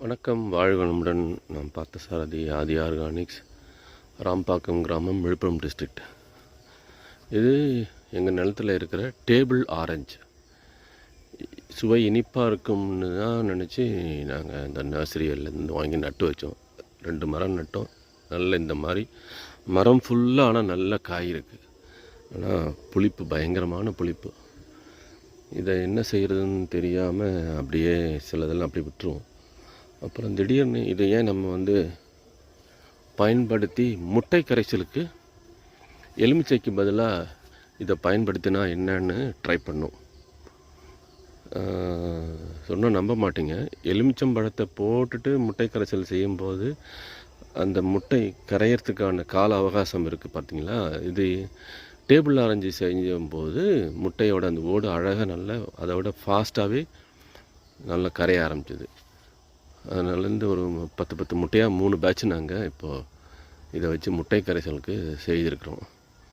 வணக்கம், வாழ்க வளமுடன். நான் பார்த்தசாரதி ஆதி ஆர்கானிக்ஸ், ராம்பாக்கம் கிராமம், விழுப்புரம் டிஸ்ட்ரிக்ட். இது எங்கள் நிலத்தில் இருக்கிற டேபிள் ஆரஞ்சு. சுவை இனிப்பாக இருக்கும்னு தான் நினச்சி நாங்கள் இந்த நர்சரியிலேருந்து வாங்கி நட்டு வச்சோம். 2 மரம் நட்டோம். நல்ல இந்த மாதிரி மரம் ஃபுல்லாக ஆனால் நல்ல காய் இருக்குது. ஆனால் புளிப்பு, பயங்கரமான புளிப்பு. இதை என்ன செய்கிறதுன்னு தெரியாமல் அப்படியே சிலதெல்லாம் அப்படி விட்டுருவோம். அப்புறம் திடீர்னு இதை ஏன் நம்ம பயன்படுத்தி முட்டை கரைசலுக்கு எலுமிச்சைக்கு பதிலாக இதை பயன்படுத்தினா என்னன்னு ட்ரை பண்ணோம். சொன்னால் நம்ப மாட்டீங்க, எலுமிச்சம்பழத்தை போட்டுட்டு முட்டை கரைசல் செய்யும்போது அந்த முட்டை கரையிறதுக்கான கால அவகாசம் இருக்குது பார்த்தீங்களா. இது டேபிள் ஆரஞ்சு செய்யும்போது முட்டையோட அந்த ஓடு அழகாக நல்லா அதோட ஃபாஸ்ட்டாகவே நல்லா கரைய ஆரம்பிச்சிது. அதனாலேருந்து ஒரு 10 முட்டையாக 3 பேட்ச் நாங்கள் இப்போது இதை வச்சு முட்டை கரைசலுக்கு செய்திருக்கிறோம்.